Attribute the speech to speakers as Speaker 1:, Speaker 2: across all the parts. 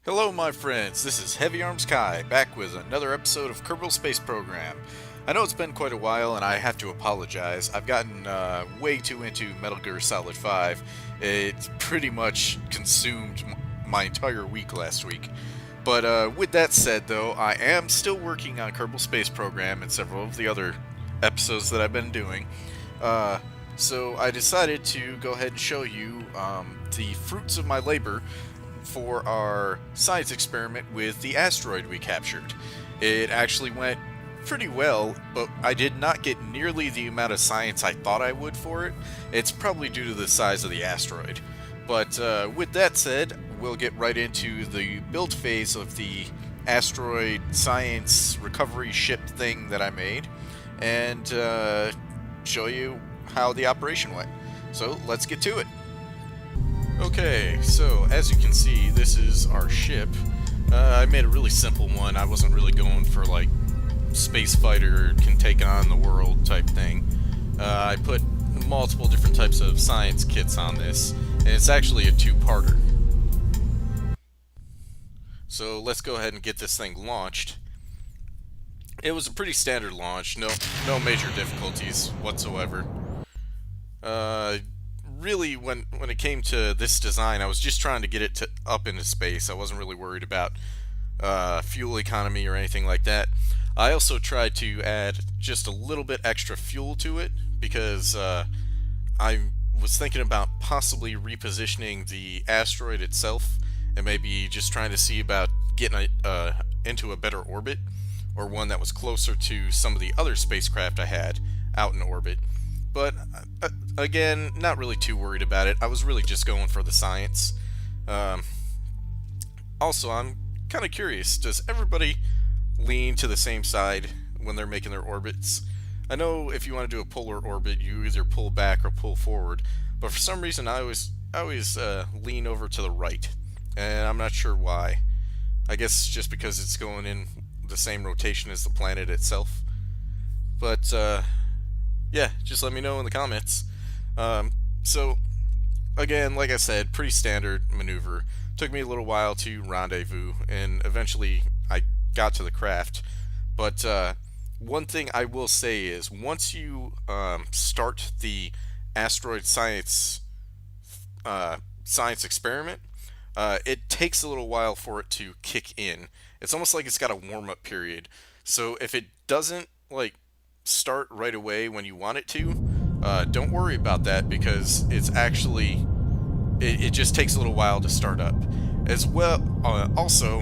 Speaker 1: Hello, my friends. This is Heavy Arms Kai, back with another episode of Kerbal Space Program. I know it's been quite a while, and I have to apologize. I've gotten way too into Metal Gear Solid 5. It pretty much consumed my entire week last week. But with that said, though, I am still working on Kerbal Space Program and several of the other episodes that I've been doing. So I decided to go ahead and show you the fruits of my labor for our science experiment with the asteroid we captured. It actually went pretty well, but I did not get nearly the amount of science I thought I would for it. It's probably due to the size of the asteroid. But with that said, we'll get right into the build phase of the asteroid science recovery ship thing that I made, and show you how the operation went. So let's get to it. Okay, so as you can see, this is our ship. I made a really simple one. I wasn't really going for like space fighter can take on the world type thing. I put multiple different types of science kits on this, and it's actually a two-parter. So let's go ahead and get this thing launched. It was a pretty standard launch, no major difficulties whatsoever. Really, when it came to this design, I was just trying to get it up into space. I wasn't really worried about fuel economy or anything like that. I also tried to add just a little bit extra fuel to it because I was thinking about possibly repositioning the asteroid itself and maybe just trying to see about getting it into a better orbit, or one that was closer to some of the other spacecraft I had out in orbit. But again, not really too worried about it. I was really just going for the science. Also, I'm kind of curious, does everybody lean to the same side when they're making their orbits? I know if you want to do a polar orbit, you either pull back or pull forward, but for some reason I always lean over to the right, and I'm not sure why. I guess just because it's going in the same rotation as the planet itself. But yeah, just let me know in the comments. So, again, like I said, pretty standard maneuver. Took me a little while to rendezvous, and eventually I got to the craft. But one thing I will say is, once you start the asteroid science experiment, it takes a little while for it to kick in. It's almost like it's got a warm-up period. So if it doesn't start right away when you want it to, don't worry about that, because it's actually it just takes a little while to start up. As well, also,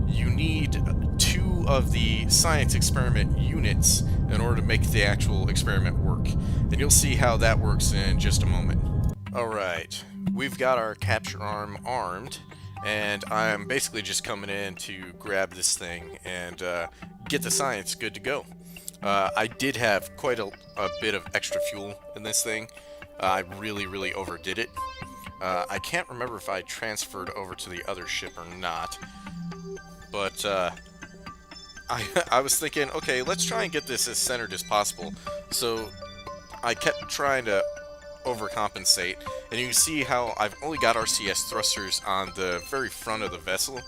Speaker 1: you need 2 of the science experiment units in order to make the actual experiment work, and you'll see how that works in just a moment. Alright, we've got our capture arm armed, and I'm basically just coming in to grab this thing and get the science good to go. I did have quite a bit of extra fuel in this thing. I really overdid it. I can't remember if I transferred over to the other ship or not, but I was thinking, okay, let's try and get this as centered as possible. So I kept trying to overcompensate, and you can see how I've only got RCS thrusters on the very front of the vessel.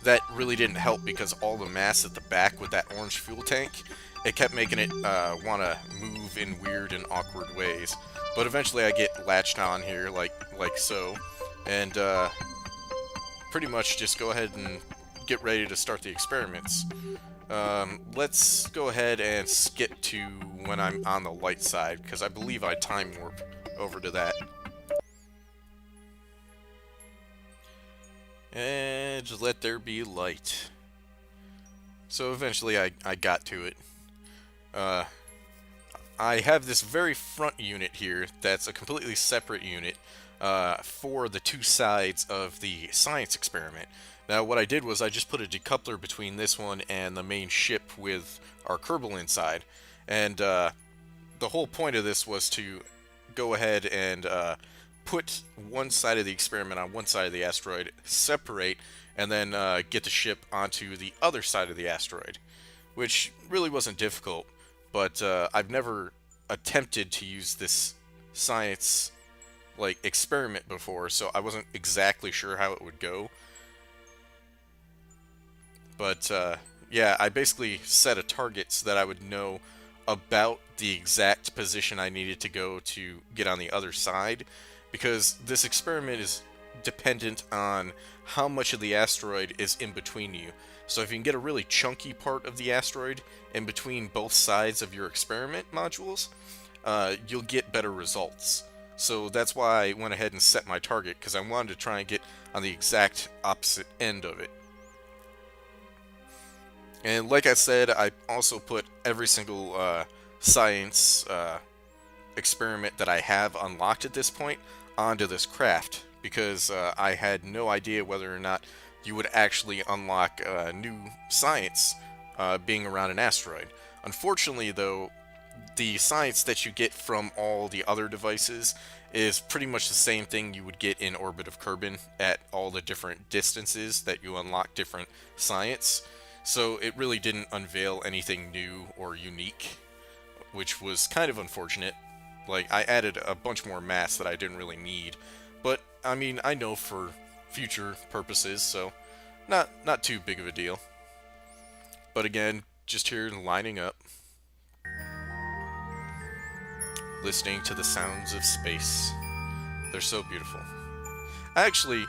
Speaker 1: That really didn't help, because all the mass at the back with that orange fuel tank, it kept making it want to move in weird and awkward ways. But eventually I get latched on here like so, and pretty much just go ahead and get ready to start the experiments. Let's go ahead and skip to when I'm on the light side, because I believe I time warp over to that. And just let there be light. So eventually I got to it. I have this very front unit here that's a completely separate unit for the 2 sides of the science experiment. Now what I did was I just put a decoupler between this one and the main ship with our Kerbal inside, and the whole point of this was to go ahead and put one side of the experiment on one side of the asteroid, separate, and then get the ship onto the other side of the asteroid, which really wasn't difficult. But I've never attempted to use this science experiment before, so I wasn't exactly sure how it would go. But yeah, I basically set a target so that I would know about the exact position I needed to go to get on the other side, because this experiment is dependent on how much of the asteroid is in between you. So if you can get a really chunky part of the asteroid in between both sides of your experiment modules, you'll get better results. So that's why I went ahead and set my target, because I wanted to try and get on the exact opposite end of it. And like I said, I also put every single science experiment that I have unlocked at this point onto this craft, because I had no idea whether or not you would actually unlock new science being around an asteroid. Unfortunately, though, the science that you get from all the other devices is pretty much the same thing you would get in Orbit of Kerbin at all the different distances that you unlock different science. So it really didn't unveil anything new or unique, which was kind of unfortunate. Like, I added a bunch more mass that I didn't really need, but I mean, I know for future purposes, so not too big of a deal. But again, just here lining up, listening to the sounds of space. They're so beautiful. I actually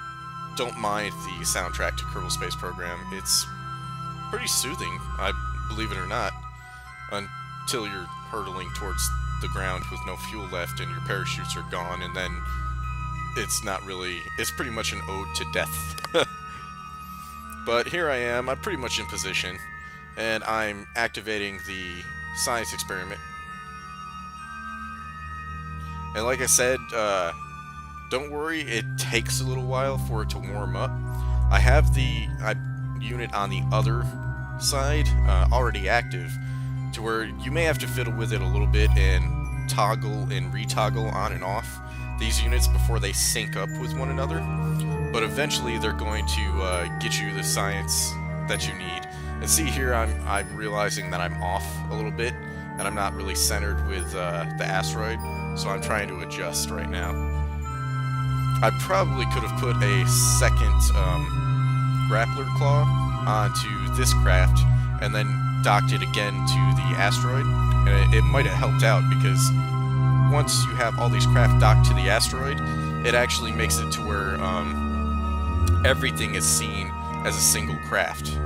Speaker 1: don't mind the soundtrack to Kerbal Space Program. It's pretty soothing, I believe it or not, until you're hurtling towards the ground with no fuel left and your parachutes are gone, and then it's not really, it's pretty much an ode to death. But here I am, I'm pretty much in position, and I'm activating the science experiment. And like I said, don't worry, it takes a little while for it to warm up. I have the unit on the other side already active, to where you may have to fiddle with it a little bit and toggle and retoggle on and off these units before they sync up with one another. But eventually they're going to get you the science that you need. And see here, I'm realizing that I'm off a little bit, and I'm not really centered with the asteroid, so I'm trying to adjust right now. I probably could have put a second grappler claw onto this craft and then docked it again to the asteroid, and it might have helped out, because once you have all these craft docked to the asteroid, it actually makes it to where everything is seen as a single craft,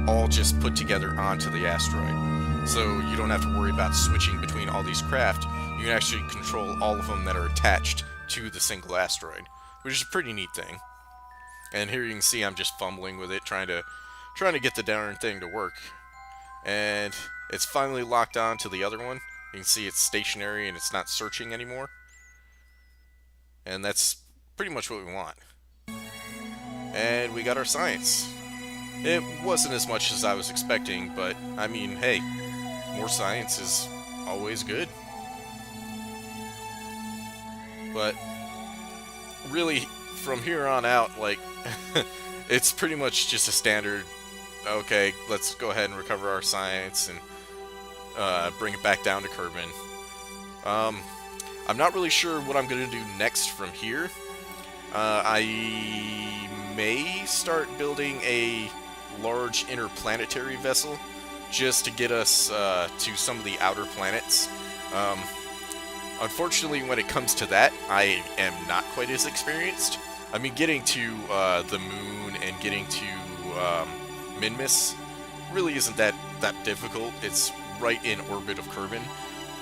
Speaker 1: all just put together onto the asteroid. So you don't have to worry about switching between all these craft. You can actually control all of them that are attached to the single asteroid, which is a pretty neat thing. And here you can see I'm just fumbling with it, trying to get the darn thing to work. And it's finally locked on to the other one. You can see it's stationary and it's not searching anymore. And that's pretty much what we want. And we got our science. It wasn't as much as I was expecting, but I mean, hey, more science is always good. But really, from here on out, like, it's pretty much just a standard, okay, let's go ahead and recover our science and bring it back down to Kerbin. I'm not really sure what I'm going to do next from here. I may start building a large interplanetary vessel just to get us to some of the outer planets. Unfortunately, when it comes to that, I am not quite as experienced. I mean, getting to the moon and getting to Minmus really isn't that difficult. It's right in orbit of Kerbin.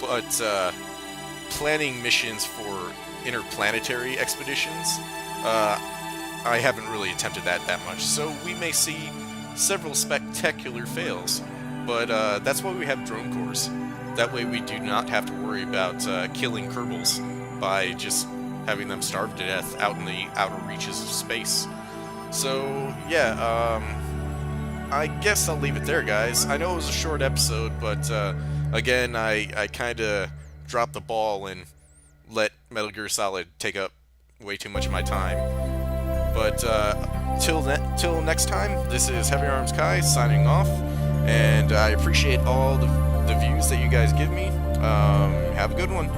Speaker 1: But planning missions for interplanetary expeditions, I haven't really attempted that much. So we may see several spectacular fails. But that's why we have drone cores. That way we do not have to worry about killing Kerbals by just having them starve to death out in the outer reaches of space. So, yeah, I guess I'll leave it there, guys. I know it was a short episode, but again, I kind of dropped the ball and let Metal Gear Solid take up way too much of my time. But till next time, this is Heavy Arms Kai signing off, and I appreciate all the views that you guys give me. Have a good one.